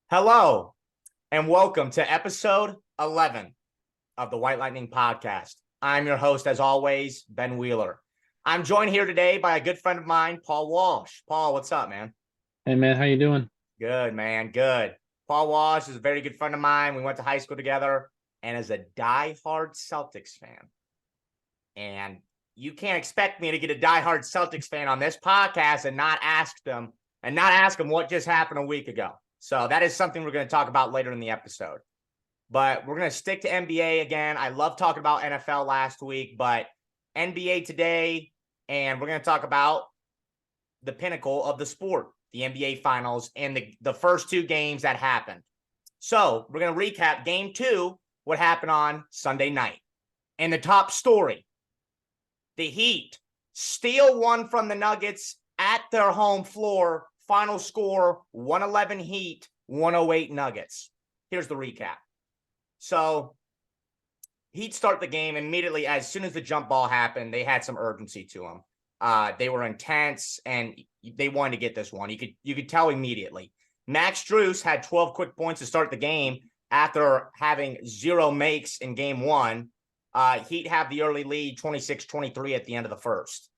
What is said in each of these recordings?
Hello, and welcome to episode 11 of the White Lightning Podcast. I'm your host, as always, Ben Wheeler. I'm joined here today by a good friend of mine, Paul Walsh. Paul, what's up, man? Hey man, how you doing? Good, man. Good. Paul Walsh is a very good friend of mine. We went to high school together and is a diehard Celtics fan. And you can't expect me to get a diehard Celtics fan on this podcast and not ask them what just happened a week ago. So that is something we're going to talk about later in the episode. But we're going to stick to NBA again. I love talking about NFL last week, but NBA today, and we're going to talk about the pinnacle of the sport, the NBA Finals, and the first two games that happened. So we're going to recap Game 2, what happened on Sunday night. And the top story, the Heat steal one from the Nuggets at their home floor. Final score, 111 Heat, 108 Nuggets. Here's the recap. So Heat start the game immediately. As soon as the jump ball happened, they had some urgency to them. They were intense, and they wanted to get this one. You could tell immediately. Max Strus had 12 quick points to start the game after having 0 makes in Game 1. Heat have the early lead, 26-23 at the end of the first.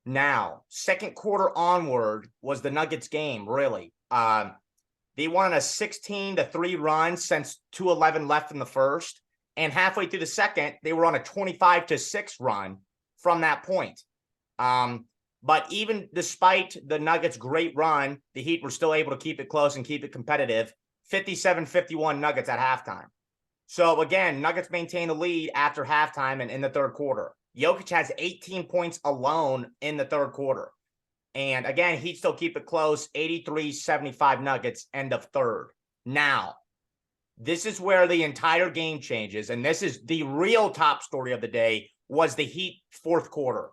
Now, second quarter onward was the Nuggets game, really. They won a 16-3 run since 2:11 left in the first. And halfway through the second, they were on a 25-6 run from that point. But even despite the Nuggets' great run, the Heat were still able to keep it close and keep it competitive. 57-51 Nuggets at halftime. So again, Nuggets maintain the lead after halftime and in the third quarter. Jokic has 18 points alone in the third quarter. And again, Heat still keep it close, 83-75 Nuggets, end of third. Now, this is where the entire game changes, and this is the real top story of the day, was the Heat fourth quarter.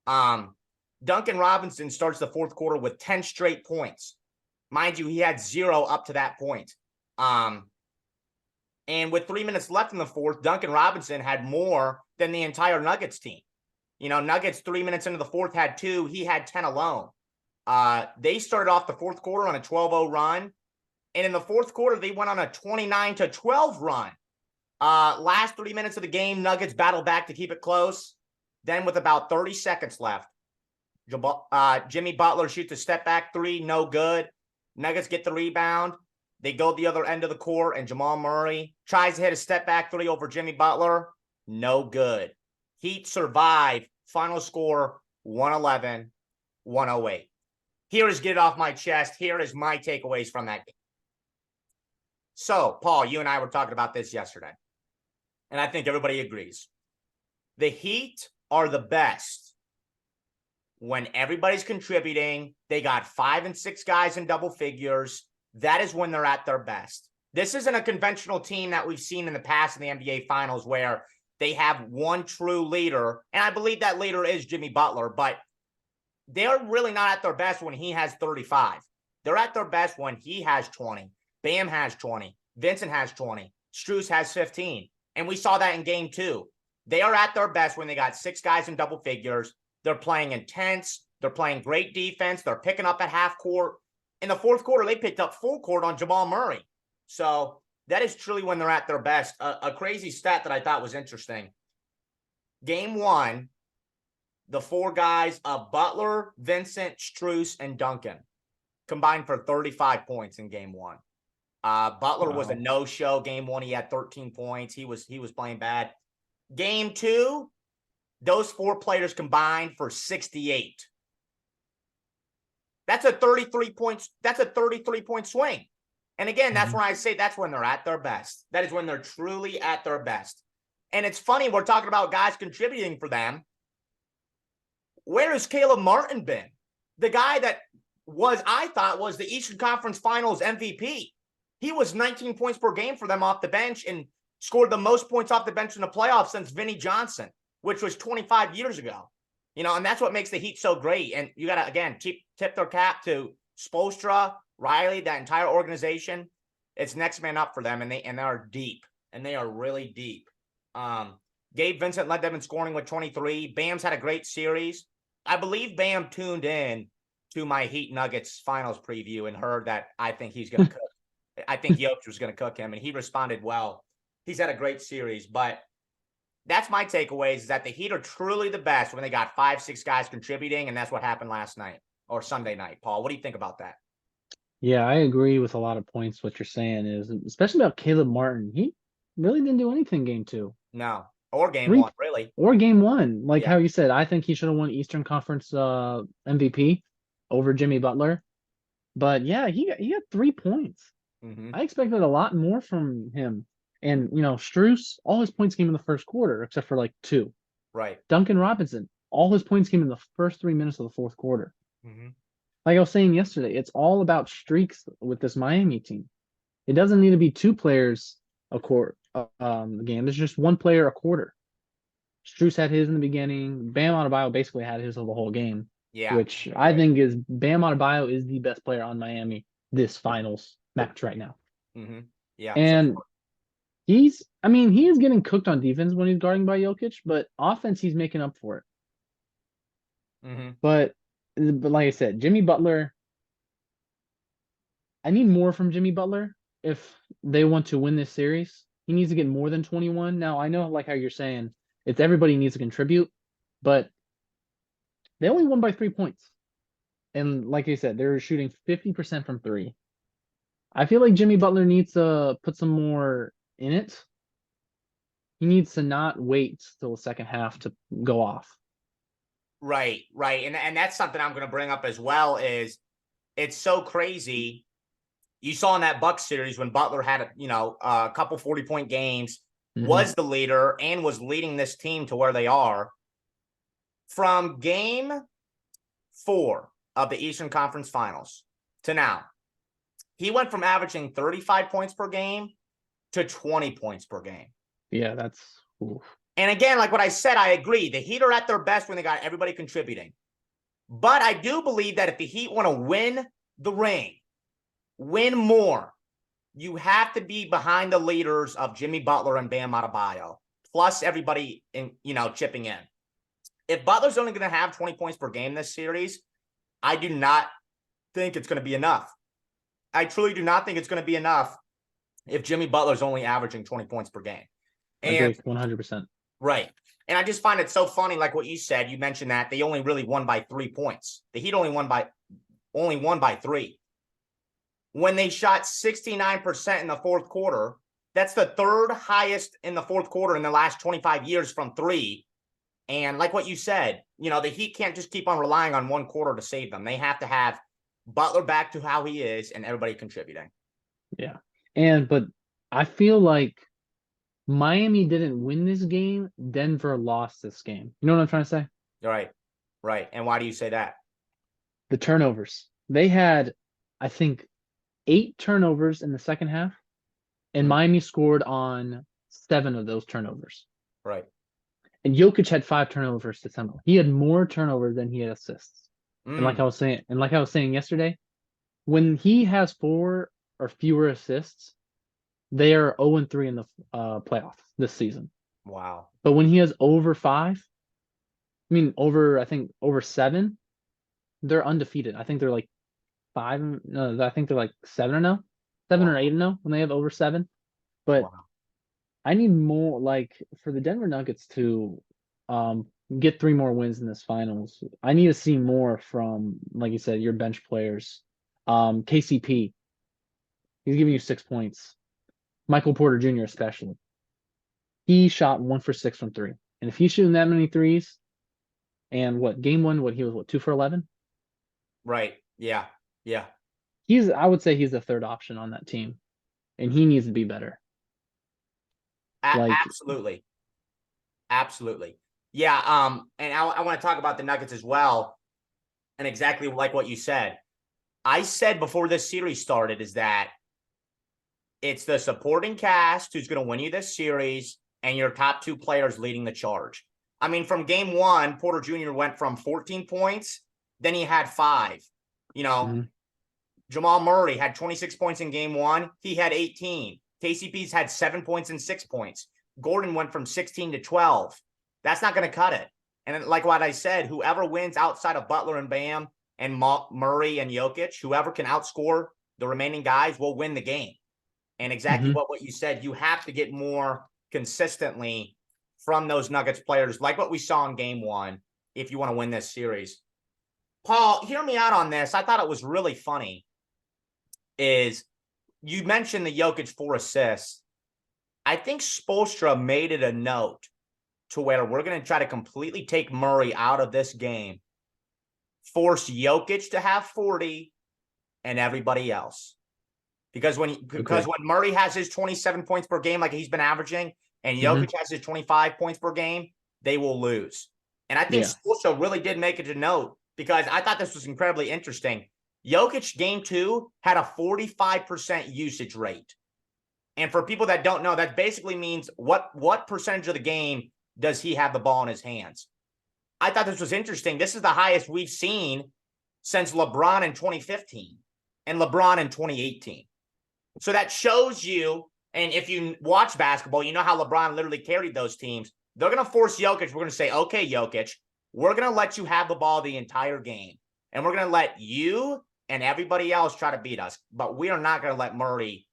Duncan Robinson starts the fourth quarter with 10 straight points. Mind you, he had 0 up to that point. And with 3 minutes left in the fourth, Duncan Robinson had more than the entire Nuggets team. You know, Nuggets 3 minutes into the fourth had 2. He had 10 alone. They started off the fourth quarter on a 12-0 run. And in the fourth quarter, they went on a 29-12 run. Last 3 minutes of the game, Nuggets battled back to keep it close. Then with about 30 seconds left, Jimmy Butler shoots a step-back 3, no good. Nuggets get the rebound. They go the other end of the court, and Jamal Murray tries to hit a step-back 3 over Jimmy Butler. No good. Heat survive. Final score, 111-108. Here is get it off my chest. Here is my takeaways from that game. So, Paul, you and I were talking about this yesterday, and I think everybody agrees. The Heat are the best when everybody's contributing. They got 5 and 6 guys in double figures. That is when they're at their best. This isn't a conventional team that we've seen in the past in the NBA Finals where they have one true leader, and I believe that leader is Jimmy Butler, but they're really not at their best when he has 35. They're at their best when he has 20. Bam has 20. Vincent has 20. Strus has 15. And we saw that in Game 2. They are at their best when they got 6 guys in double figures. They're playing intense. They're playing great defense. They're picking up at half court. In the fourth quarter, they picked up full court on Jamal Murray. So that is truly when they're at their best. A crazy stat that I thought was interesting. Game 1, the 4 guys of Butler, Vincent, Strus, and Duncan combined for 35 points in Game 1. Butler was a no-show. Game 1, he had 13 points. He was playing bad. Game 2, those 4 players combined for 68. That's a 33 points. That's a 33-point swing. And again, that's when I say that's when they're at their best. That is when they're truly at their best. And it's funny, we're talking about guys contributing for them. Where has Caleb Martin been? The guy that I thought was the Eastern Conference Finals MVP. He was 19 points per game for them off the bench and scored the most points off the bench in the playoffs since Vinnie Johnson, which was 25 years ago. You know, and that's what makes the Heat so great. And you got to, again, tip their cap to Spoelstra, Riley, that entire organization. It's next man up for them, and they are deep, and they are really deep. Gabe Vincent led them in scoring with 23. Bam's had a great series. I believe Bam tuned in to my Heat Nuggets finals preview and heard that I think he's going to cook. I think Jokic was going to cook him, and he responded well. He's had a great series, but that's my takeaways is that the Heat are truly the best when they got 5-6 guys contributing, and that's what happened last night or Sunday night. Paul, what do you think about that? Yeah, I agree with a lot of points. What you're saying is, especially about Caleb Martin. He really didn't do anything game two. No, or game Three one, really. or game one. Like Yeah. how you said, I think he should have won Eastern Conference MVP over Jimmy Butler. But yeah, he got 3 points. Mm-hmm. I expected a lot more from him. And Strus, all his points came in the first quarter, except for like two. Right. Duncan Robinson, all his points came in the first 3 minutes of the fourth quarter. Mm-hmm. Like I was saying yesterday, it's all about streaks with this Miami team. It doesn't need to be two players a quarter game. There's just one player a quarter. Strus had his in the beginning. Bam Adebayo basically had his of the whole game, Yeah. which I think is Bam Adebayo is the best player on Miami this finals match right now. Mm-hmm. Yeah. And he is getting cooked on defense when he's guarding by Jokic, but offense he's making up for it. Mm-hmm. But like I said, Jimmy Butler, I need more from Jimmy Butler if they want to win this series. He needs to get more than 21. Now, I know like how you're saying, it's everybody needs to contribute, but they only won by 3 points. And like I said, they're shooting 50% from three. I feel like Jimmy Butler needs to put some more in it. He needs to not wait till the second half to go off. Right. And that's something I'm going to bring up as well is it's so crazy. You saw in that Bucks series when Butler had a couple 40-point games, was the leader and was leading this team to where they are. From game 4 of the Eastern Conference Finals to now, he went from averaging 35 points per game to 20 points per game. Yeah, that's oof. And again, like what I said, I agree. The Heat are at their best when they got everybody contributing. But I do believe that if the Heat want to win the ring, win more, you have to be behind the leaders of Jimmy Butler and Bam Adebayo, plus everybody chipping in. If Butler's only going to have 20 points per game this series, I do not think it's going to be enough. I truly do not think it's going to be enough if Jimmy Butler's only averaging 20 points per game. And 100%. Right. And I just find it so funny, like what you said. You mentioned that they only really won by 3 points. The Heat only won by 3. When they shot 69% in the fourth quarter, that's the third highest in the fourth quarter in the last 25 years from 3. And like what you said, the Heat can't just keep on relying on one quarter to save them. They have to have Butler back to how he is and everybody contributing. Yeah. But I feel like Miami didn't win this game. Denver lost this game. You know what I'm trying to say? Right. And why do you say that? The turnovers. They had, I think, 8 turnovers in the second half, and Miami scored on 7 of those turnovers. Right. And Jokic had 5 turnovers to somehow. He had more turnovers than he had assists. And like I was saying yesterday, when he has 4 or fewer assists, they are 0-3 in the playoffs this season. Wow. But when he has over 5, over 7, they're undefeated. I think they're like 5. No, I think they're like 7-0, 7 or 8-0 when they have over 7. But I need more, like for the Denver Nuggets to get 3 more wins in this finals. I need to see more from, like you said, your bench players. KCP, he's giving you 6 points. Michael Porter Jr. especially. He shot 1 for 6 from 3. And if he's shooting that many threes, and game 1, he was 2 for 11? Right. Yeah. I would say he's the third option on that team. And he needs to be better. Absolutely. Yeah. And I want to talk about the Nuggets as well. And exactly like what you said. I said before this series started is that it's the supporting cast who's going to win you this series and your top 2 players leading the charge. I mean, from game 1, Porter Jr. went from 14 points, then he had 5. Jamal Murray had 26 points in game 1. He had 18. KCP's had 7 points and 6 points. Gordon went from 16 to 12. That's not going to cut it. And like what I said, whoever wins outside of Butler and Bam and Murray and Jokic, whoever can outscore the remaining guys will win the game. And exactly what you said, you have to get more consistently from those Nuggets players, like what we saw in game 1, if you want to win this series. Paul, hear me out on this. I thought it was really funny. Is you mentioned the Jokic 4 assists. I think Spoelstra made it a note to where we're going to try to completely take Murray out of this game, force Jokic to have 40 and everybody else. Because when Murray has his 27 points per game like he's been averaging and Jokic has his 25 points per game, they will lose. And I think Spoelstra really did make it a note because I thought this was incredibly interesting. Jokic game 2 had a 45% usage rate. And for people that don't know, that basically means what percentage of the game does he have the ball in his hands? I thought this was interesting. This is the highest we've seen since LeBron in 2015 and LeBron in 2018. So that shows you, and if you watch basketball, you know how LeBron literally carried those teams. They're going to force Jokic. We're going to say, okay, Jokic, we're going to let you have the ball the entire game. And we're going to let you and everybody else try to beat us. But we are not going to let Murray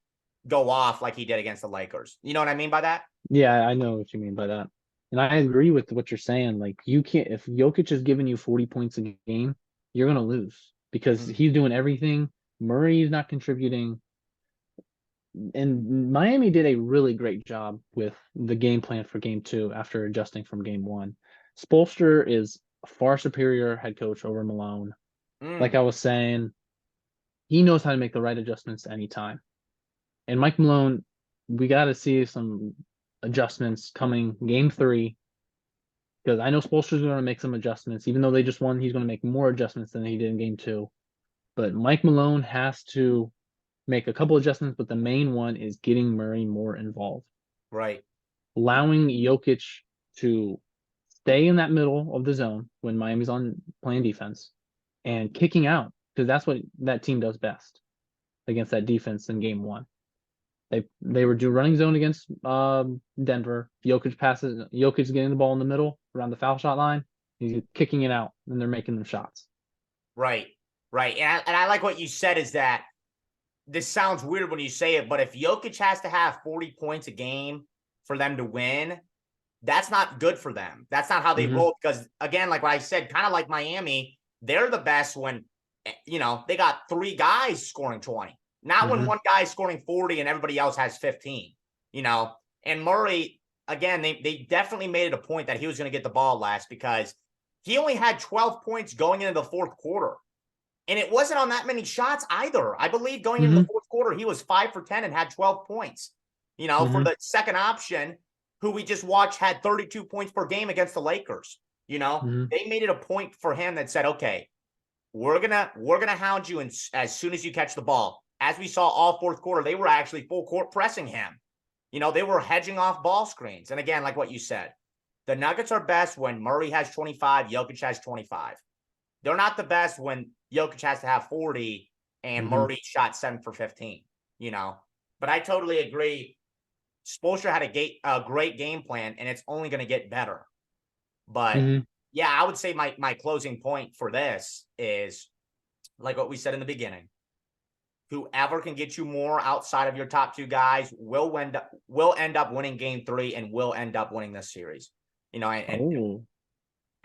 go off like he did against the Lakers. You know what I mean by that? Yeah, I know what you mean by that. And I agree with what you're saying. Like, you can't, if Jokic is giving you 40 points a game, you're going to lose because he's doing everything. Murray is not contributing. And Miami did a really great job with the game plan for game 2 after adjusting from game 1. Spoelstra is a far superior head coach over Malone. Like I was saying, he knows how to make the right adjustments anytime. And Mike Malone, we got to see some adjustments coming game 3 because I know Spoelstra's going to make some adjustments. Even though they just won, he's going to make more adjustments than he did in game 2. But Mike Malone has to make a couple adjustments, but the main one is getting Murray more involved. Right. Allowing Jokic to stay in that middle of the zone when Miami's on playing defense and kicking out because that's what that team does best against that defense in game 1. They were doing running zone against Denver. Jokic's getting the ball in the middle around the foul shot line. He's kicking it out, and they're making them shots. Right. And I like what you said is that this sounds weird when you say it, but if Jokic has to have 40 points a game for them to win, that's not good for them. That's not how they roll because, again, like what I said, kind of like Miami, they're the best when, they got 3 guys scoring 20. Not when one guy is scoring 40 and everybody else has 15, And Murray, again, they definitely made it a point that he was going to get the ball last because he only had 12 points going into the 4th quarter. And it wasn't on that many shots either. I believe going into the 4th quarter, he was 5 for 10 and had 12 points. For the second option, who we just watched had 32 points per game against the Lakers. They made it a point for him that said, okay, we're gonna hound you as soon as you catch the ball. As we saw all 4th quarter, they were actually full court pressing him. They were hedging off ball screens. And again, like what you said, the Nuggets are best when Murray has 25, Jokic has 25. They're not the best when Jokic has to have 40 and Murray shot 7 for 15, But I totally agree. Spoelstra had a great game plan, and it's only going to get better. But, yeah, I would say my closing point for this is, like what we said in the beginning, whoever can get you more outside of your top 2 guys will end up winning game 3 and will end up winning this series. Right?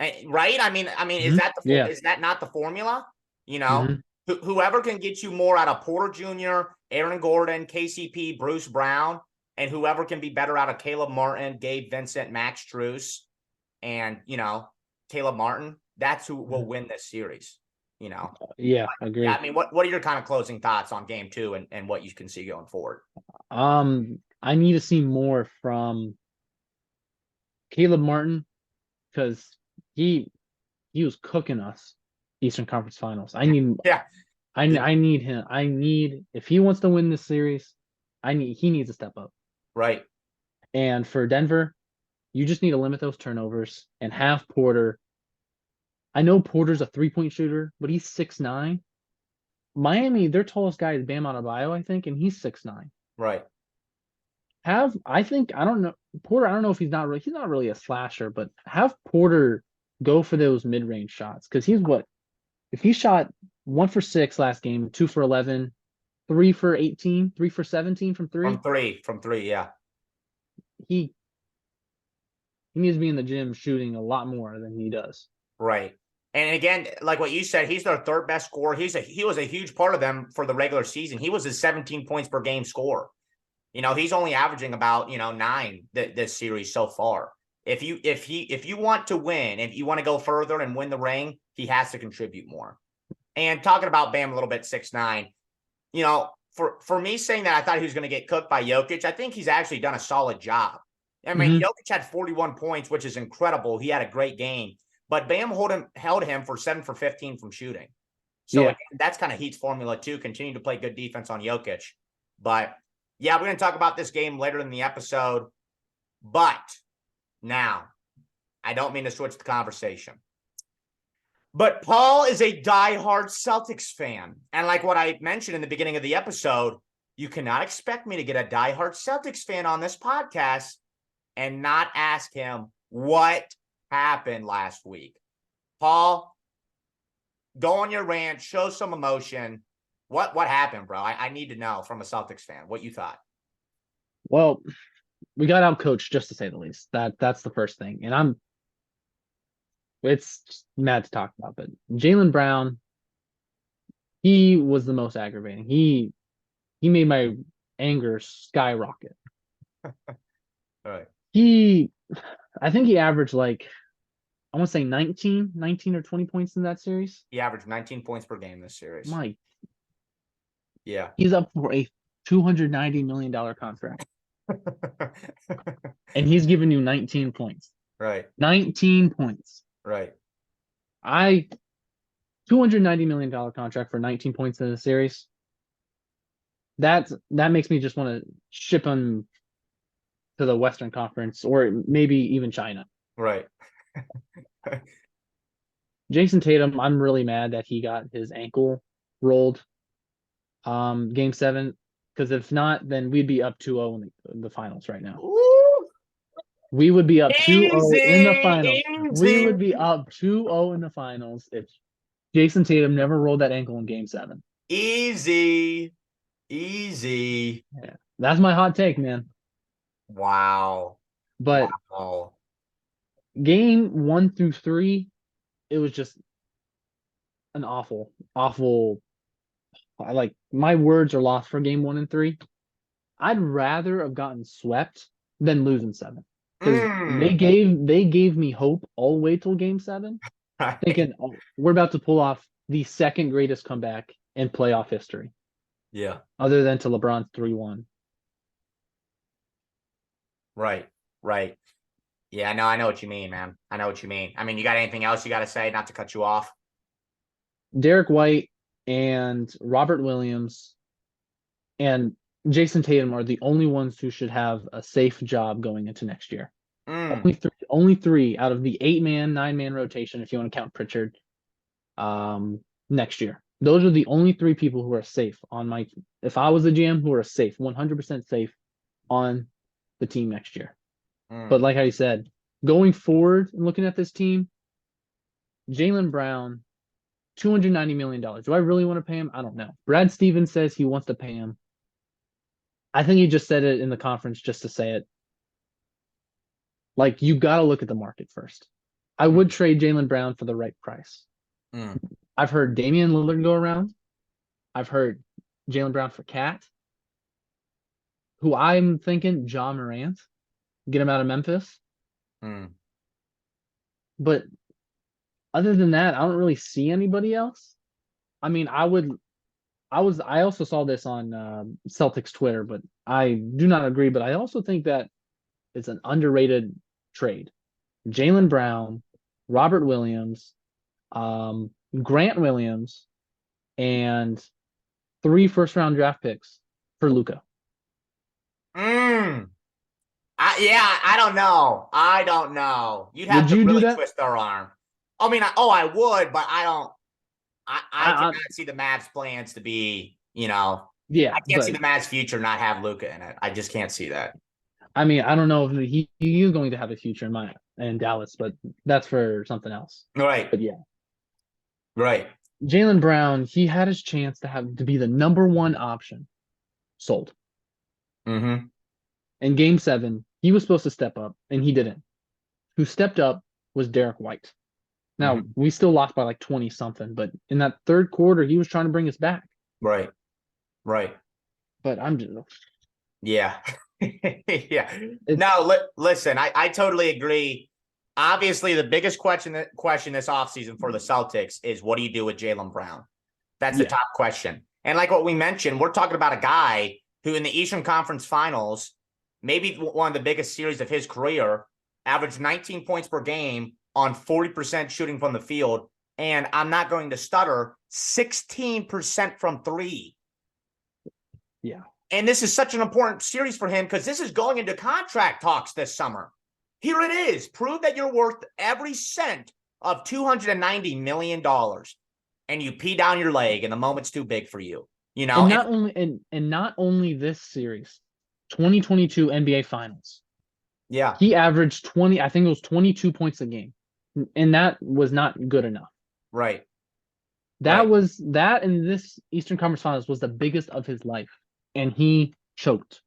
I mean, is that not the formula? Whoever can get you more out of Porter Jr., Aaron Gordon, KCP, Bruce Brown, and whoever can be better out of Caleb Martin, Gabe Vincent, Max Strus, and Caleb Martin, that's who will win this series. Yeah, I agree. Yeah, I mean, what are your kind of closing thoughts on game 2 and what you can see going forward? I need to see more from Caleb Martin because he was cooking us Eastern Conference Finals. I need him. If he wants to win this series, he needs to step up. Right. And for Denver, you just need to limit those turnovers and have Porter. I know Porter's a 3-point shooter, but he's 6'9". Miami, their tallest guy is Bam Adebayo, I think, and he's 6'9". Right. I don't know Porter. I don't know if he's not really a slasher, but have Porter go for those mid-range shots because if he shot 1 for 6 last game, 2 for 11, 3 for 18, 3 for 17 from three. From three, yeah. He needs to be in the gym shooting a lot more than he does. Right. And again, like what you said, he's their third best scorer. He was a huge part of them for the regular season. He was a 17 points per game scorer. He's only averaging about 9 this series so far. If you want to win, if you want to go further and win the ring, he has to contribute more. And talking about Bam a little bit, 6'9", for me saying that I thought he was going to get cooked by Jokic, I think he's actually done a solid job. I mean, Jokic had 41 points, which is incredible. He had a great game, but Bam held him for 7 for 15 from shooting. So again, that's kind of Heat's formula too. Continue to play good defense on Jokic. But yeah, we're going to talk about this game later in the episode. But now, I don't mean to switch the conversation. But Paul is a diehard Celtics fan. And like what I mentioned in the beginning of the episode, you cannot expect me to get a diehard Celtics fan on this podcast and not ask him what happened last week. Paul, go on your rant, show some emotion. What happened, bro? I need to know from a Celtics fan what you thought. Well, we got outcoached, just to say the least. That's the first thing. And it's just mad to talk about, but Jaylen Brown, he was the most aggravating. He made my anger skyrocket. All right. I think he averaged I want to say 19 or 20 points in that series. He averaged 19 points per game this series. Yeah. He's up for a $290 million contract. And he's giving you 19 points. Right. 19 points. Right. $290 million contract for 19 points in a series. That makes me just want to ship him to the Western Conference or maybe even China. Right. Jason Tatum, I'm really mad that he got his ankle rolled game 7, because if not, then we'd be up 2-0 in the finals right now. Ooh. We would be up 2-0 in the finals. Easy. We would be up 2-0 in the finals if Jason Tatum never rolled that ankle in game 7. Easy. Yeah. That's my hot take, man. Wow. But game 1 through 3, it was just an awful. My words are lost for game 1 and 3. I'd rather have gotten swept than losing 7. Because they gave me hope all the way till game 7, thinking we're about to pull off the second greatest comeback in playoff history. Yeah. Other than to LeBron's 3-1. Right. Yeah, no, I know what you mean, man. I know what you mean. I mean, you got anything else you got to say, not to cut you off? Derek White and Robert Williams and Jason Tatum are the only ones who should have a safe job going into next year. Only three out of the 8-man, 9-man rotation, if you want to count Pritchard, next year. Those are the only 3 people who are safe on my team. If I was a GM, who are safe, 100% safe on the team next year. But like I said, going forward and looking at this team, Jaylen Brown, $290 million. Do I really want to pay him? I don't know. Brad Stevens says he wants to pay him. I think he just said it in the conference just to say it. You got to look at the market first. I would trade Jaylen Brown for the right price. I've heard Damian Lillard go around. I've heard Jaylen Brown for Cat. Who I'm thinking, Ja Morant. Get him out of Memphis. But other than that, I don't really see anybody else. I mean, I also saw this on Celtics Twitter, but I do not agree. But I also think that it's an underrated trade. Jaylen Brown, Robert Williams, Grant Williams, and 3 first-round draft picks for Luka. I don't know. You'd have to really twist their arm. I mean, I would, but I don't. I cannot see the Mavs' plans to be, Yeah, I can't see the Mavs' future not have Luka in it. I just can't see that. I mean, I don't know if he is going to have a future in Dallas, but that's for something else. Right. But yeah. Right. Jaylen Brown, he had his chance to be the number one option. Sold. Mm-hmm. In game 7, he was supposed to step up, and he didn't. Who stepped up was Derek White. Now, Mm-hmm. we still lost by like 20 something, but in that third quarter, he was trying to bring us back. Right. Right. But I'm just. Yeah. Yeah. It's, No, listen, I totally agree. Obviously, the biggest question this offseason for the Celtics is what do you do with Jaylen Brown? That's the yeah. top question. And like what we mentioned, we're talking about a guy who in the Eastern Conference Finals, maybe one of the biggest series of his career, averaged 19 points per game on 40% shooting from the field. And I'm not going to stutter, 16% from three. Yeah. And this is such an important series for him because this is going into contract talks this summer. Here it is. Prove that you're worth every cent of $290 million. And you pee down your leg and the moment's too big for you. You know, and not only this series, 2022 NBA Finals. Yeah. He averaged 20, I think it was 22 points a game. And that was not good enough. Right. That in this Eastern Conference Finals was the biggest of his life. And he choked.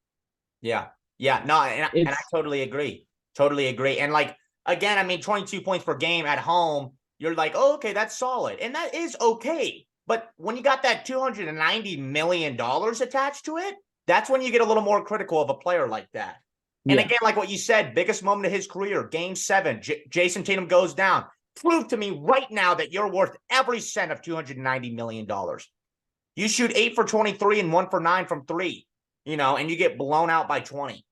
Yeah. Yeah. No, and I totally agree. Totally agree. And like, again, I mean, 22 points per game at home, you're like, oh, okay, that's solid. And that is okay. But when you got that $290 million attached to it, that's when you get a little more critical of a player like that. And again, like what you said, biggest moment of his career, game 7, Jason Tatum goes down. Prove to me right now that you're worth every cent of $290 million. You shoot 8 for 23 and 1 for 9 from 3, and you get blown out by 20.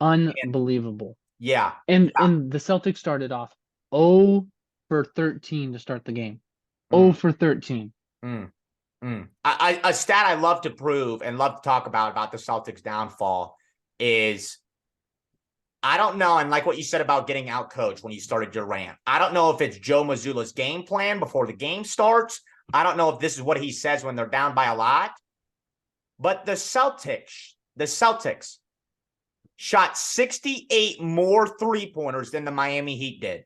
Unbelievable. Yeah. And the Celtics started off 0 for 13 to start the game. 0 for 13. A stat I love to prove and love to talk about the Celtics downfall is, I don't know, and like what you said about getting out coached when you started your rant, I don't know if it's Joe Mazzulla's game plan before the game starts. I don't know if this is what he says when they're down by a lot. But the Celtics shot 68 more three-pointers than the Miami Heat did.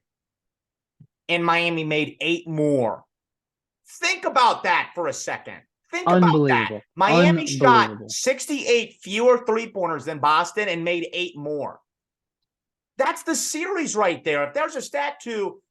And Miami made 8 more. Think about that for a second. Think about that. Miami shot 68 fewer three-pointers than Boston and made 8 more. That's the series right there. If there's a stat to,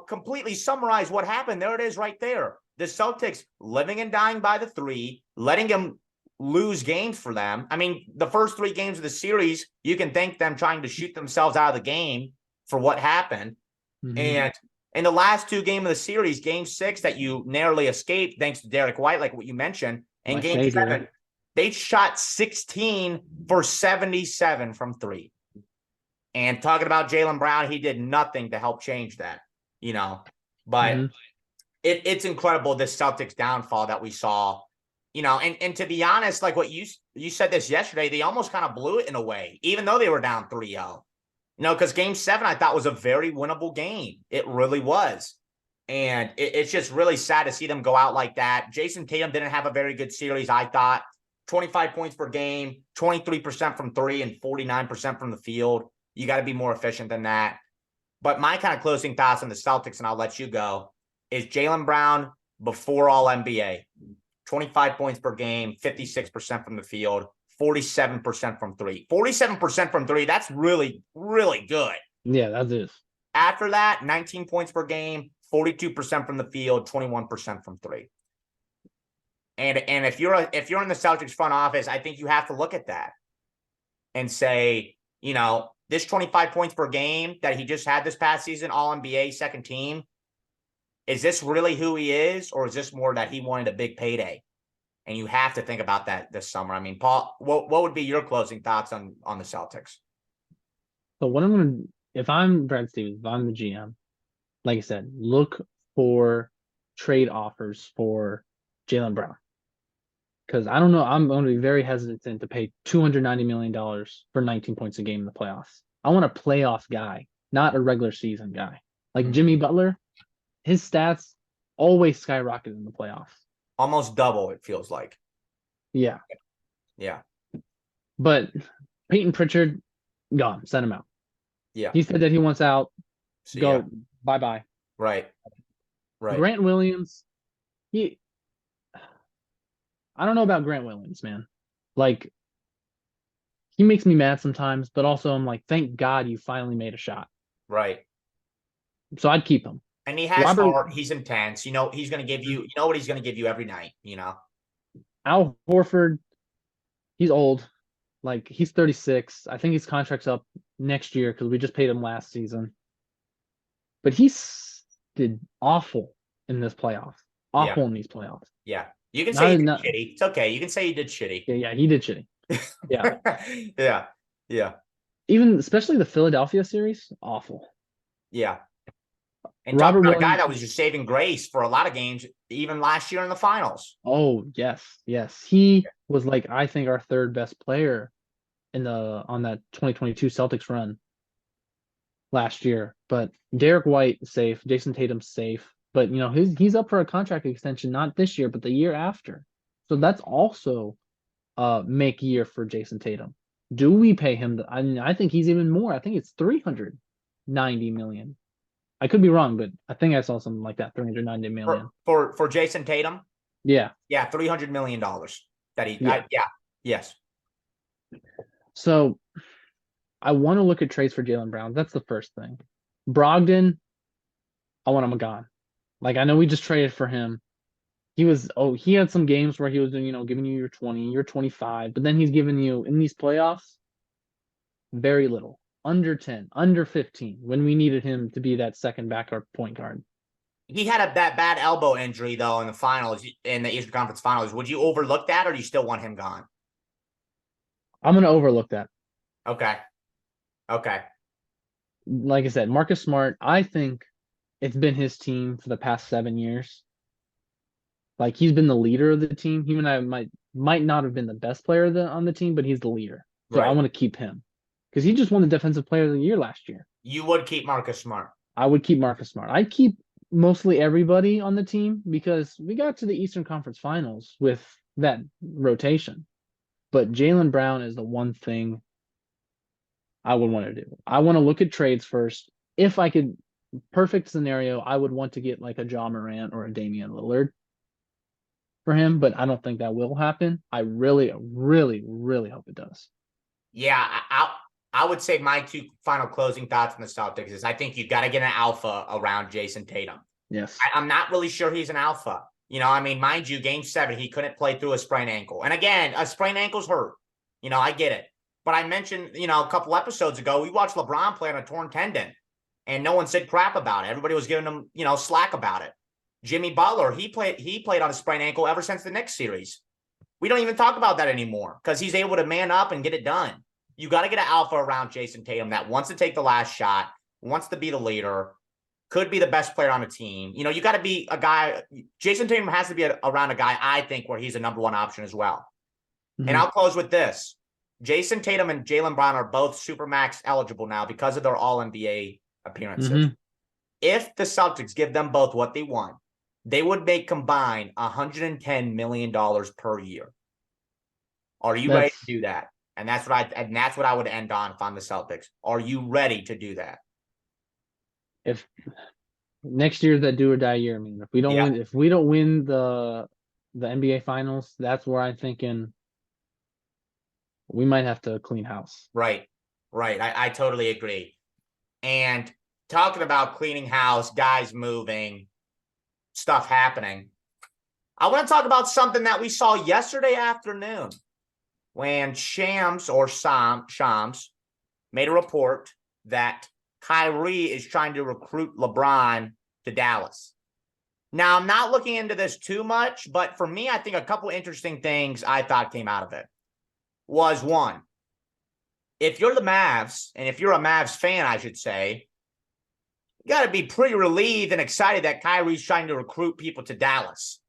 completely summarize what happened, there it is right there. The Celtics living and dying by the 3, letting them lose games for them. I mean, the first 3 games of the series, you can thank them trying to shoot themselves out of the game for what happened. Mm-hmm. And in the last 2 games of the series, game 6 that you narrowly escaped thanks to Derek White, like what you mentioned, and game 7, they shot 16 for 77 from 3. And talking about Jaylen Brown, he did nothing to help change that, But it's incredible, this Celtics downfall that we saw, and to be honest, like what you said this yesterday, they almost kind of blew it in a way, even though they were down 3-0. Because game 7 I thought was a very winnable game. It really was. And it's just really sad to see them go out like that. Jason Tatum didn't have a very good series, I thought. 25 points per game, 23% from 3 and 49% from the field. You got to be more efficient than that. But my kind of closing thoughts on the Celtics, and I'll let you go, is Jaylen Brown before All-NBA. 25 points per game, 56% from the field, 47% from 3. 47% from 3, that's really, really good. Yeah, that is. After that, 19 points per game, 42% from the field, 21% from 3. And if you're in the Celtics front office, I think you have to look at that and say, this 25 points per game that he just had this past season, All-NBA, second team, is this really who he is, or is this more that he wanted a big payday? And you have to think about that this summer. I mean, Paul, what would be your closing thoughts on the Celtics? So if I'm Brad Stevens, if I'm the GM, like I said, look for trade offers for Jaylen Brown. Because I don't know, I'm going to be very hesitant to pay $290 million for 19 points a game in the playoffs. I want a playoff guy, not a regular season guy. Like Jimmy Butler, his stats always skyrocket in the playoffs. Almost double, it feels like. Yeah. Yeah. But Peyton Pritchard, gone. Send him out. Yeah. He said that he wants out. See go. ya. Bye-bye. Right. Grant Williams, he. I don't know about Grant Williams, man. Like, he makes me mad sometimes, but also I'm like, thank God you finally made a shot. Right. So I'd keep him. And he has Robert heart. He's intense. He's going to give you, what he's going to give you every night, Al Horford, he's old. Like, he's 36. I think his contract's up next year because we just paid him last season. But did awful in this playoff. Yeah. Awful in these playoffs. Yeah. You can say he did Not shitty. It's okay. You can say he did shitty. Yeah, he did shitty. Yeah. Yeah. Yeah. Even especially the Philadelphia series, awful. Yeah. And Robert talking about a Williams, guy that was just saving grace for a lot of games, even last year in the finals. oh yes, yes. He was like, I think, our third best player on that 2022 Celtics run last year. But Derek White safe, Jason Tatum safe. But he's up for a contract extension not this year, but the year after. So that's also make year for Jason Tatum. Do we pay him? I think he's even more. I think it's 390 million. I could be wrong, but I think I saw something like that, 390 million. For Jason Tatum? Yeah. Yeah, $300 million that he yes. So I want to look at trades for Jaylen Brown. That's the first thing. Brogdon, I want him gone. Like, I know we just traded for him. He had some games where he was doing, giving you your 20, your 25, but then he's giving you in these playoffs very little. Under 10, under 15, when we needed him to be that second backup point guard. He had that bad elbow injury, though, in the finals, in the Eastern Conference Finals. Would you overlook that, or do you still want him gone? I'm going to overlook that. Okay. Like I said, Marcus Smart, I think it's been his team for the past 7 years. Like, he's been the leader of the team. He and I might not have been the best player on the team, but he's the leader. So I want to keep him. Because he just won the Defensive Player of the Year last year. You would keep Marcus Smart. I would keep Marcus Smart. I'd keep mostly everybody on the team because we got to the Eastern Conference Finals with that rotation. But Jaylen Brown is the one thing I would want to do. I want to look at trades first. If I could, perfect scenario, I would want to get like a Ja Morant or a Damian Lillard for him, but I don't think that will happen. I really, really, really hope it does. Yeah, I would say my two final closing thoughts on the Celtics is I think you got to get an alpha around Jason Tatum. Yes. I'm not really sure he's an alpha. Mind you, game 7, he couldn't play through a sprained ankle. And again, a sprained ankle's hurt. I get it. But I mentioned, a couple episodes ago, we watched LeBron play on a torn tendon and no one said crap about it. Everybody was giving him, slack about it. Jimmy Butler, he played on a sprained ankle ever since the Knicks series. We don't even talk about that anymore because he's able to man up and get it done. You got to get an alpha around Jason Tatum that wants to take the last shot, wants to be the leader, could be the best player on the team. You got to be a guy. Jason Tatum has to be around a guy, I think, where he's a number one option as well. Mm-hmm. And I'll close with this. Jason Tatum and Jaylen Brown are both Supermax eligible now because of their All-NBA appearances. Mm-hmm. If the Celtics give them both what they want, they would make combined $110 million per year. Are you ready to do that? And that's what I would end on if I'm the Celtics. Are you ready to do that? If next year's that do or die year, if we don't win the NBA Finals, that's where I'm thinking we might have to clean house. Right. I totally agree. And talking about cleaning house, guys moving, stuff happening, I want to talk about something that we saw yesterday afternoon when Shams made a report that Kyrie is trying to recruit LeBron to Dallas. Now, I'm not looking into this too much, but for me, I think a couple interesting things I thought came out of it was, one, if you're the Mavs, and if you're a Mavs fan, I should say, you got to be pretty relieved and excited that Kyrie's trying to recruit people to Dallas.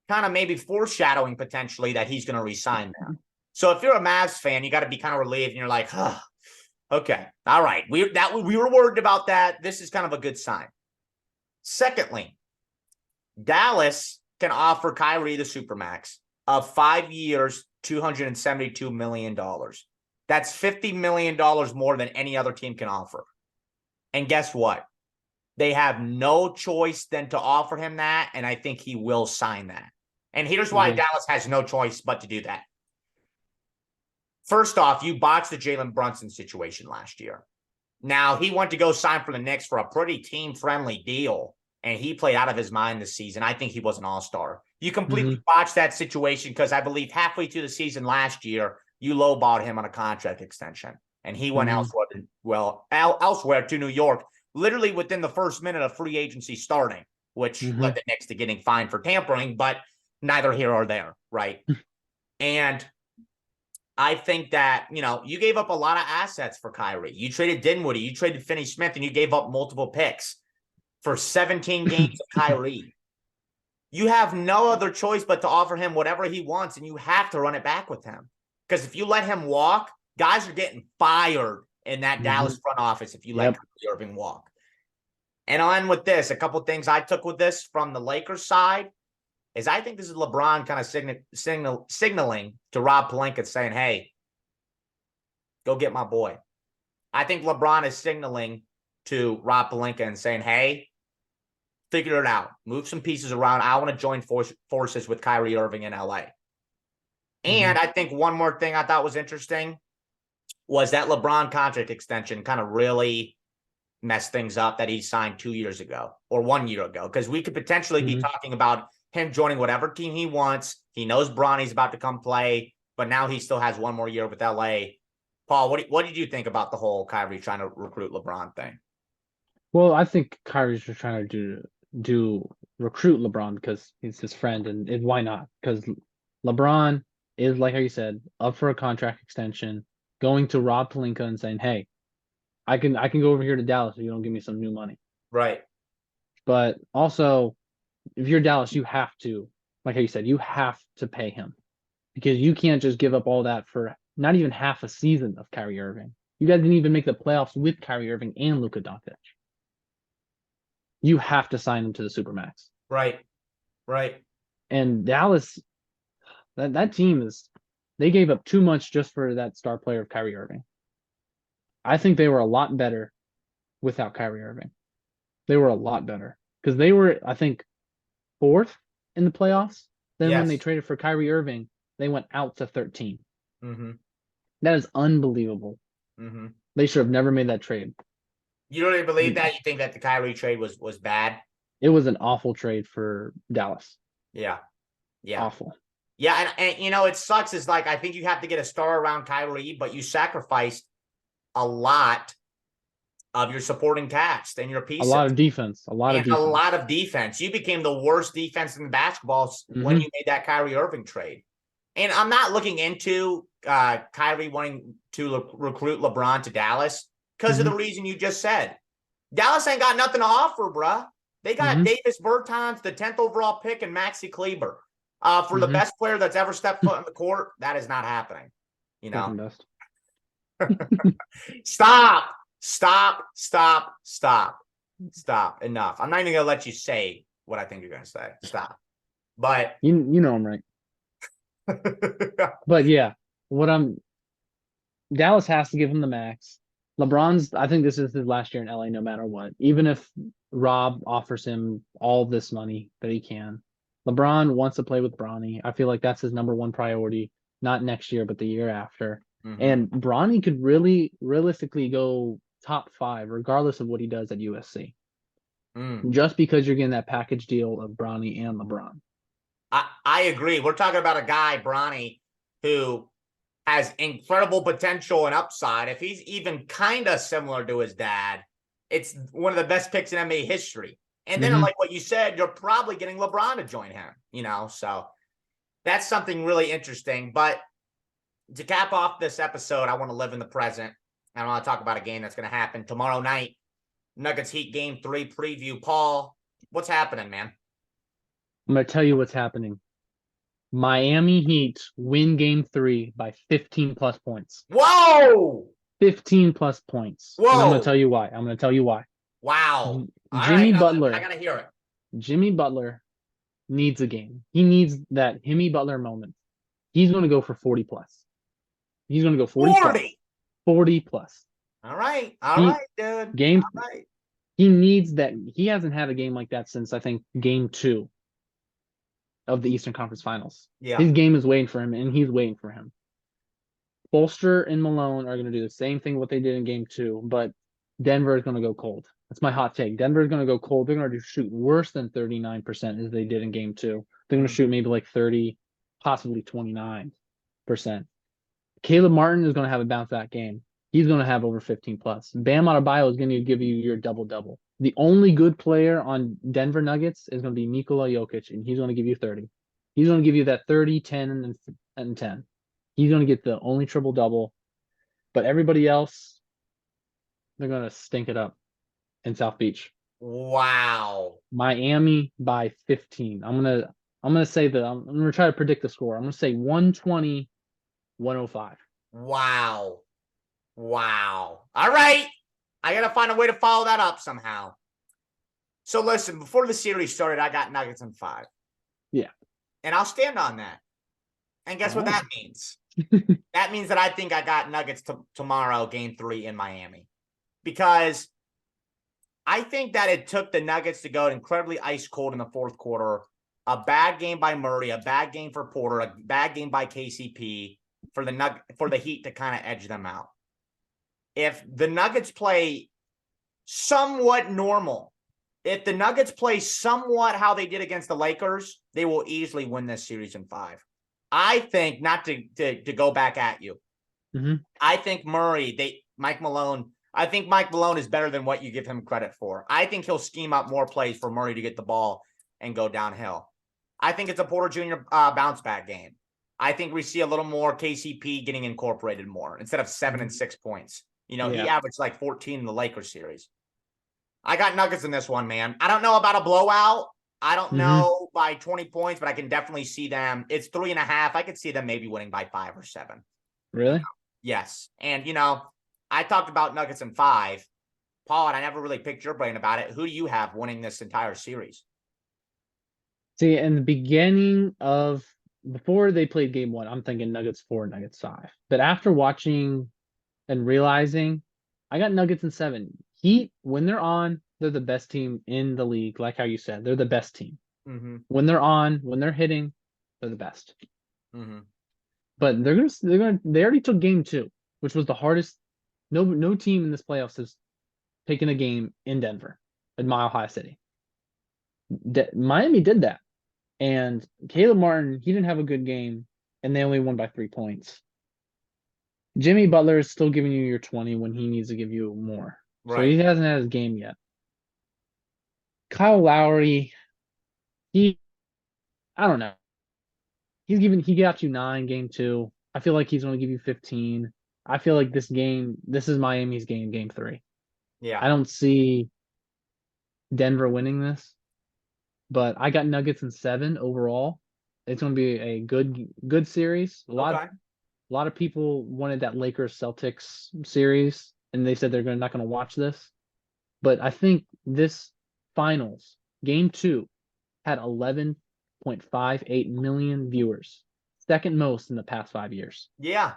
Kind of maybe foreshadowing potentially that he's going to resign there. So if you're a Mavs fan, you got to be kind of relieved, and you're like, okay, all right. We were worried about that. This is kind of a good sign. Secondly, Dallas can offer Kyrie the Supermax of 5 years, $272 million. That's $50 million more than any other team can offer. And guess what? they have no choice than to offer him that, and I think he will sign that. And here's why Dallas has no choice but to do that. First off, you botched the Jalen Brunson situation last year. Now, he went to go sign for the Knicks for a pretty team-friendly deal, and he played out of his mind this season. I think he was an all-star. You completely botched that situation because I believe halfway through the season last year, you lowballed him on a contract extension, and he went elsewhere to New York, literally within the first minute of free agency starting, which led the Knicks to getting fined for tampering, but neither here or there, right? And I think that, you gave up a lot of assets for Kyrie. You traded Dinwiddie, you traded Finney-Smith, and you gave up multiple picks for 17 games of Kyrie. You have no other choice but to offer him whatever he wants, and you have to run it back with him. Because if you let him walk, guys are getting fired in that Dallas front office if you let Kyrie Irving walk. And I'll end with this. A couple things I took with this from the Lakers side is I think this is LeBron kind of signaling to Rob Pelinka saying, hey, go get my boy. I think LeBron is signaling to Rob Pelinka and saying, hey, figure it out. Move some pieces around. I want to join forces with Kyrie Irving in LA. And I think one more thing I thought was interesting was that LeBron contract extension kind of really messed things up that he signed 2 years ago or 1 year ago, because we could potentially be talking about him joining whatever team he wants. He knows Bronny's about to come play, but now he still has 1 more year with LA. Paul, what did you think about the whole Kyrie trying to recruit LeBron thing? Well, I think Kyrie's just trying to recruit LeBron because he's his friend, and why not? Because LeBron is, like how you said, up for a contract extension, going to Rob Pelinka and saying, hey, I can go over here to Dallas if you don't give me some new money. Right. But also, if you're Dallas, you have to, like how you said, you have to pay him, because you can't just give up all that for not even half a season of Kyrie Irving. You guys didn't even make the playoffs with Kyrie Irving and Luka Doncic. You have to sign him to the Supermax. Right. And Dallas, that team they gave up too much just for that star player of Kyrie Irving. I think they were a lot better without Kyrie Irving. They were a lot better because they were, I think, 4th in the playoffs. Then when they traded for Kyrie Irving, they went out to 13. That is unbelievable. They should have never made that trade. You don't even believe that? You think that the Kyrie trade was bad? It was an awful trade for Dallas. Yeah. Awful. Yeah, and it sucks is like I think you have to get a star around Kyrie, but you sacrificed a lot of your supporting cast and your pieces. A lot of defense. A lot of defense. You became the worst defense in basketball when you made that Kyrie Irving trade. And I'm not looking into Kyrie wanting to recruit LeBron to Dallas because of the reason you just said. Dallas ain't got nothing to offer, bruh. They got Davis Bertans, the 10th overall pick, and Maxi Kleber. For the best player that's ever stepped foot on the court, that is not happening. Stop. Enough. I'm not even going to let you say what I think you're going to say. Stop. But you know I'm right. But yeah, Dallas has to give him the max. I think this is his last year in LA no matter what. Even if Rob offers him all this money that he can. LeBron wants to play with Bronny. I feel like that's his number one priority, not next year, but the year after. And Bronny could really realistically go top 5, regardless of what he does at USC. Just because you're getting that package deal of Bronny and LeBron. I agree. We're talking about a guy, Bronny, who has incredible potential and upside. If he's even kind of similar to his dad, it's one of the best picks in NBA history. And then, like what you said, you're probably getting LeBron to join him, so that's something really interesting. But to cap off this episode, I want to live in the present. I want to talk about a game that's going to happen tomorrow night. Nuggets Heat Game 3 preview. Paul, what's happening, man? I'm going to tell you what's happening. Miami Heat win Game 3 by 15 plus points. Whoa! 15 plus points. Whoa! And I'm going to tell you why. Wow. Jimmy Butler. I got to hear it. Jimmy Butler needs a game. He needs that Jimmy Butler moment. He's going to go for 40 plus. He's going to go 40 plus. 40 plus. All right, dude. Game All right. He needs that. He hasn't had a game like that since I think game 2 of the Eastern Conference Finals. Yeah. His game is waiting for him, and he's waiting for him. Bolster and Malone are going to do the same thing what they did in game 2, but Denver is going to go cold. That's my hot take. Denver is going to go cold. They're going to shoot worse than 39% as they did in game 2. They're going to shoot maybe like 30, possibly 29%. Caleb Martin is going to have a bounce back game. He's going to have over 15 plus. Bam Adebayo is going to give you your double-double. The only good player on Denver Nuggets is going to be Nikola Jokic, and he's going to give you 30. He's going to give you that 30, 10, and 10. He's going to get the only triple-double. But everybody else, they're going to stink it up in South Beach. Wow. Miami by 15. I'm gonna say that I'm gonna try to predict the score. I'm gonna say 120, 105. Wow. Wow. All right. I got to find a way to follow that up somehow. So listen, before the series started, I got Nuggets in 5. Yeah. And I'll stand on that. And guess what that means? That means that I think I got Nuggets tomorrow, game 3 in Miami. Because I think that it took the Nuggets to go incredibly ice cold in the fourth quarter. A bad game by Murray, a bad game for Porter, a bad game by KCP for the Heat to kind of edge them out. If the Nuggets play somewhat normal, if the Nuggets play somewhat how they did against the Lakers, they will easily win this series in 5. I think, not to go back at you, I think Mike Malone is better than what you give him credit for. I think he'll scheme up more plays for Murray to get the ball and go downhill. I think it's a Porter Jr. Bounce back game. I think we see a little more KCP getting incorporated more instead of 7 and 6 points. He averaged like 14 in the Lakers series. I got Nuggets in this one, man. I don't know about a blowout. I don't know by 20 points, but I can definitely see them. It's 3.5. I could see them maybe winning by 5 or 7. Really? Yes. And, I talked about Nuggets in 5. Paul, and I never really picked your brain about it. Who do you have winning this entire series? See, in the beginning before they played game 1, I'm thinking Nuggets 4, Nuggets 5. But after watching and realizing, I got Nuggets in 7. Heat, when they're on, they're the best team in the league. Like how you said, they're the best team. When they're on, when they're hitting, they're the best. But they already took game 2, which was the hardest. No team in this playoffs has taken a game in Denver, in Mile High City. Miami did that. And Caleb Martin, he didn't have a good game, and they only won by 3 points. Jimmy Butler is still giving you your 20 when he needs to give you more. Right. So he hasn't had his game yet. Kyle Lowry, I don't know. He got you 9 game 2. I feel like he's going to give you 15. I feel like this is Miami's game 3. Yeah. I don't see Denver winning this, but I got Nuggets in 7 overall. It's going to be a good series. A lot of people wanted that Lakers Celtics series, and they said they're not going to watch this. But I think this finals, game 2, had 11.58 million viewers, second most in the past 5 years. Yeah.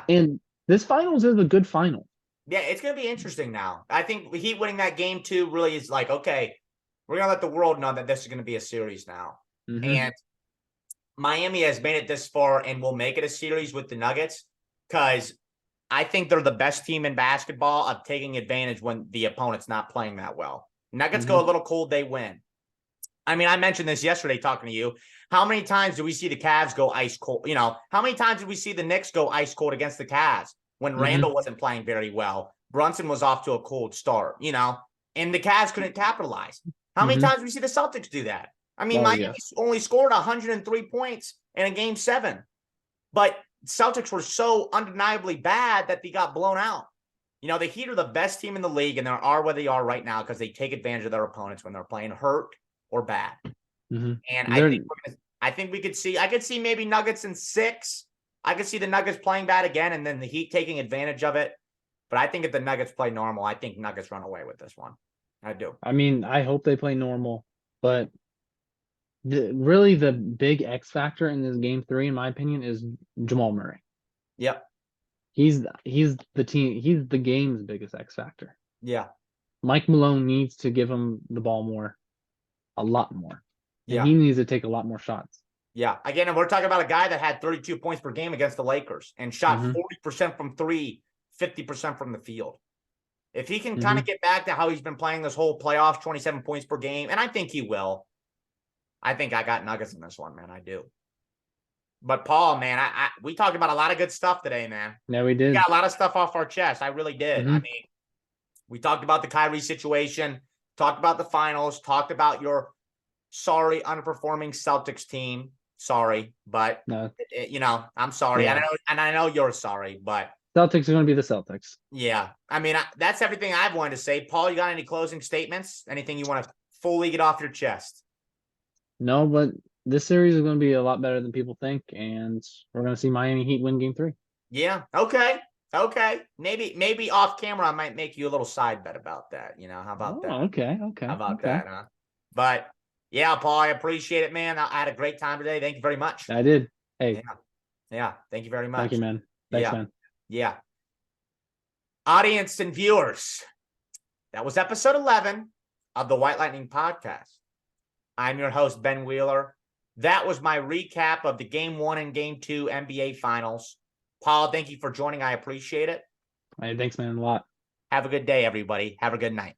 And this finals is a good final. Yeah, it's going to be interesting now. I think Heat winning that game 2 really is like, okay, we're going to let the world know that this is going to be a series now. And Miami has made it this far and will make it a series with the Nuggets because I think they're the best team in basketball of taking advantage when the opponent's not playing that well. Nuggets go a little cold, they win. I mean, I mentioned this yesterday talking to you. How many times do we see the Cavs go ice cold? How many times did we see the Knicks go ice cold against the Cavs when Randall wasn't playing very well? Brunson was off to a cold start, and the Cavs couldn't capitalize. How many times do we see the Celtics do that? I mean, Miami only scored 103 points in a game 7, but Celtics were so undeniably bad that they got blown out. The Heat are the best team in the league, and they are where they are right now because they take advantage of their opponents when they're playing hurt or bad. And I think I could see maybe Nuggets in 6. I could see the Nuggets playing bad again, and then the Heat taking advantage of it. But I think if the Nuggets play normal, I think Nuggets run away with this one. I do. I mean, I hope they play normal, but really the big X factor in this game 3, in my opinion, is Jamal Murray. Yep. He's the game's biggest X factor. Yeah. Mike Malone needs to give him the ball more, a lot more. And Yeah. he needs to take a lot more shots. Yeah. Again, and we're talking about a guy that had 32 points per game against the Lakers and shot 40% from three, 50% from the field. If he can kind of get back to how he's been playing this whole playoffs, 27 points per game, and I think he will. I think I got Nuggets in this one, man. I do. But Paul, man, we talked about a lot of good stuff today, man. Yeah, we did. We got a lot of stuff off our chest. I really did. I mean, we talked about the Kyrie situation, talked about the finals, talked about your sorry underperforming Celtics team. Sorry, but No. I'm sorry. Yeah. I know you're sorry, but Celtics are going to be the Celtics. Yeah. I mean, that's everything I've wanted to say. Paul, you got any closing statements? Anything you want to fully get off your chest? No, but this series is going to be a lot better than people think, and we're going to see Miami Heat win Game 3. Yeah. Okay. Maybe off camera I might make you a little side bet about that. How about that? Okay. How about that, huh? But yeah, Paul, I appreciate it, man. I had a great time today. Thank you very much. I did. Hey. Yeah. Thank you very much. Thank you, man. Thanks, man. Yeah. Audience and viewers, that was episode 11 of the White Lightning podcast. I'm your host, Ben Wheeler. That was my recap of the Game 1 and Game 2 NBA Finals. Paul, thank you for joining. I appreciate it. Hey, thanks, man, a lot. Have a good day, everybody. Have a good night.